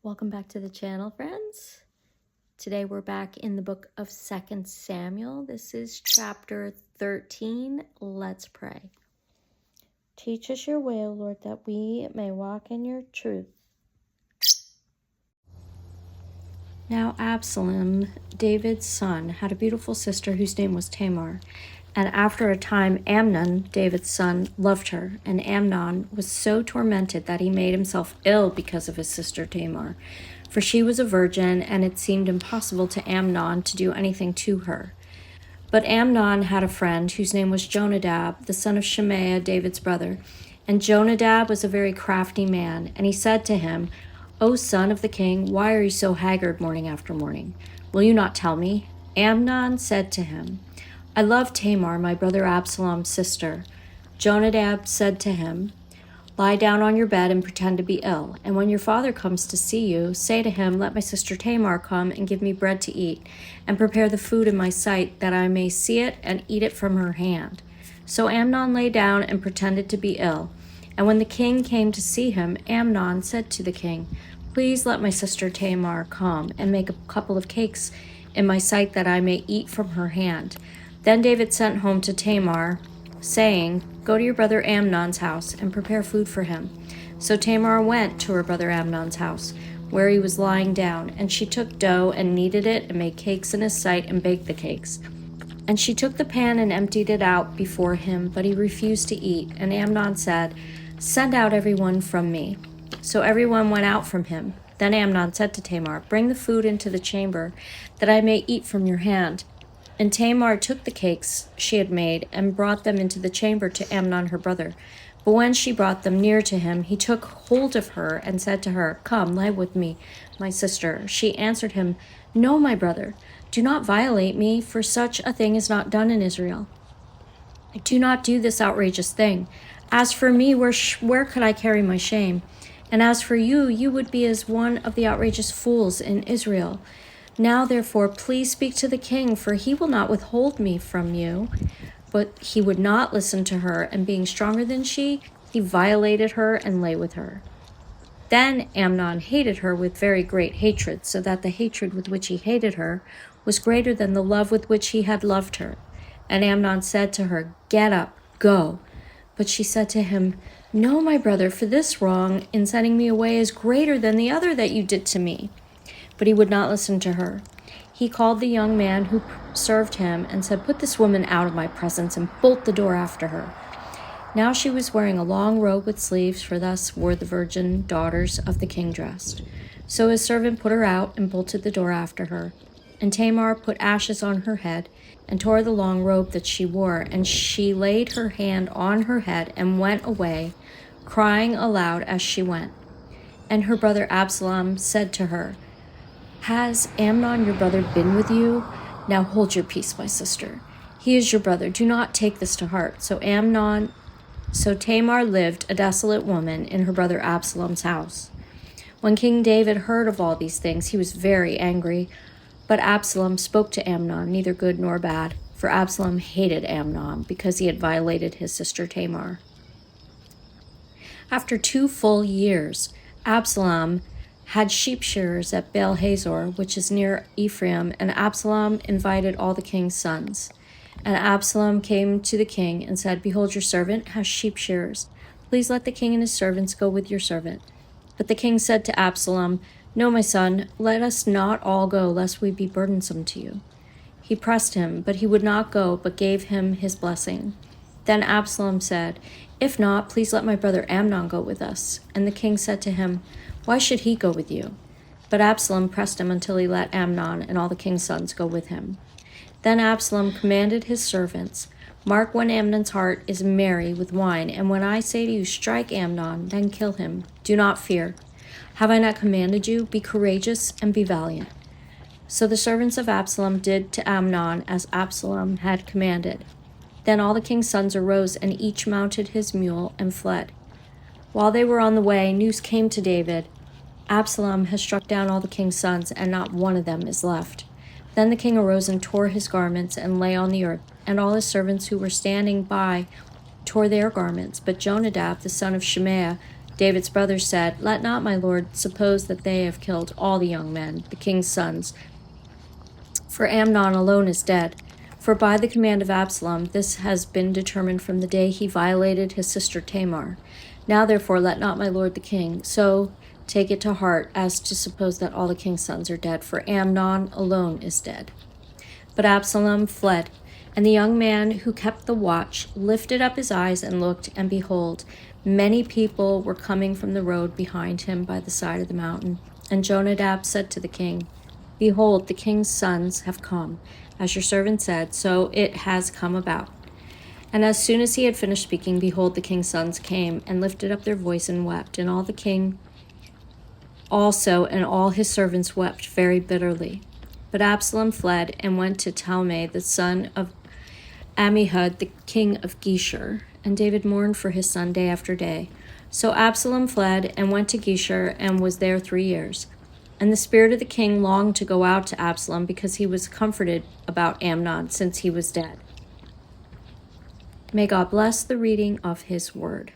Welcome back to the channel, friends. Today we're back in the book of 2 Samuel. This is chapter 13. Let's pray. Teach us your way, O Lord, that we may walk in your truth. Now Absalom, David's son, had a beautiful sister whose name was Tamar. And after a time, Amnon, David's son, loved her. And Amnon was so tormented that he made himself ill because of his sister Tamar. For she was a virgin, and it seemed impossible to Amnon to do anything to her. But Amnon had a friend whose name was Jonadab, the son of Shimea, David's brother. And Jonadab was a very crafty man, and he said to him, O son of the king, why are you so haggard morning after morning? Will you not tell me? Amnon said to him, I love Tamar, my brother Absalom's sister. Jonadab said to him, Lie down on your bed and pretend to be ill, and when your father comes to see you, say to him, Let my sister Tamar come and give me bread to eat, and prepare the food in my sight, that I may see it and eat it from her hand. So Amnon lay down and pretended to be ill. And when the king came to see him, Amnon said to the king, Please let my sister Tamar come and make a couple of cakes in my sight, that I may eat from her hand. Then David sent home to Tamar, saying, Go to your brother Amnon's house and prepare food for him. So Tamar went to her brother Amnon's house, where he was lying down, and she took dough and kneaded it and made cakes in his sight and baked the cakes. And she took the pan and emptied it out before him, but he refused to eat. And Amnon said, Send out everyone from me. So everyone went out from him. Then Amnon said to Tamar, Bring the food into the chamber, that I may eat from your hand. And Tamar took the cakes she had made and brought them into the chamber to Amnon her brother. But when she brought them near to him, he took hold of her and said to her, Come, lie with me, my sister. She answered him, No, my brother, do not violate me, for such a thing is not done in Israel. Do not do this outrageous thing. As for me, where could I carry my shame? And as for you, you would be as one of the outrageous fools in Israel. Now, therefore, please speak to the king, for he will not withhold me from you. But he would not listen to her, and being stronger than she, he violated her and lay with her. Then Amnon hated her with very great hatred, so that the hatred with which he hated her was greater than the love with which he had loved her. And Amnon said to her, Get up, go. But she said to him, No, my brother, for this wrong in sending me away is greater than the other that you did to me. But he would not listen to her. He called the young man who served him and said, Put this woman out of my presence and bolt the door after her. Now she was wearing a long robe with sleeves, for thus were the virgin daughters of the king dressed. So his servant put her out and bolted the door after her. And Tamar put ashes on her head and tore the long robe that she wore, and she laid her hand on her head and went away, crying aloud as she went. And her brother Absalom said to her, Has Amnon your brother been with you? Now hold your peace, my sister. He is your brother. Do not take this to heart. So Tamar lived a desolate woman in her brother Absalom's house. When King David heard of all these things, he was very angry. But Absalom spoke to Amnon, neither good nor bad, for Absalom hated Amnon because he had violated his sister Tamar. After 2 full years, Absalom had sheep shearers at Baal Hazor, which is near Ephraim, and Absalom invited all the king's sons. And Absalom came to the king and said, Behold, your servant has sheep shearers. Please let the king and his servants go with your servant. But the king said to Absalom, No, my son, let us not all go, lest we be burdensome to you. He pressed him, but he would not go, but gave him his blessing. Then Absalom said, If not, please let my brother Amnon go with us. And the king said to him, Why should he go with you? But Absalom pressed him until he let Amnon and all the king's sons go with him. Then Absalom commanded his servants, Mark when Amnon's heart is merry with wine, and when I say to you, Strike Amnon, then kill him. Do not fear. Have I not commanded you? Be courageous and be valiant. So the servants of Absalom did to Amnon as Absalom had commanded. Then all the king's sons arose, and each mounted his mule and fled. While they were on the way, news came to David, Absalom has struck down all the king's sons, and not one of them is left. Then the king arose and tore his garments and lay on the earth, and all his servants who were standing by tore their garments. But Jonadab, the son of Shimea, David's brothers said, "Let not my lord suppose that they have killed all the young men, the king's sons, for Amnon alone is dead. For by the command of Absalom, this has been determined from the day he violated his sister Tamar. Now therefore let not my lord the king so take it to heart as to suppose that all the king's sons are dead, for Amnon alone is dead." But Absalom fled, and the young man who kept the watch lifted up his eyes and looked, and behold, many people were coming from the road behind him by the side of the mountain. And Jonadab said to the king, "Behold, the king's sons have come. As your servant said, so it has come about." And as soon as he had finished speaking, behold, the king's sons came and lifted up their voice and wept. And all the king also and all his servants wept very bitterly. But Absalom fled and went to Talmai, the son of Ammihud, the king of Geshur. And David mourned for his son day after day. So Absalom fled and went to Geshur and was there 3 years. And the spirit of the king longed to go out to Absalom, because he was comforted about Amnon, since he was dead. May God bless the reading of his word.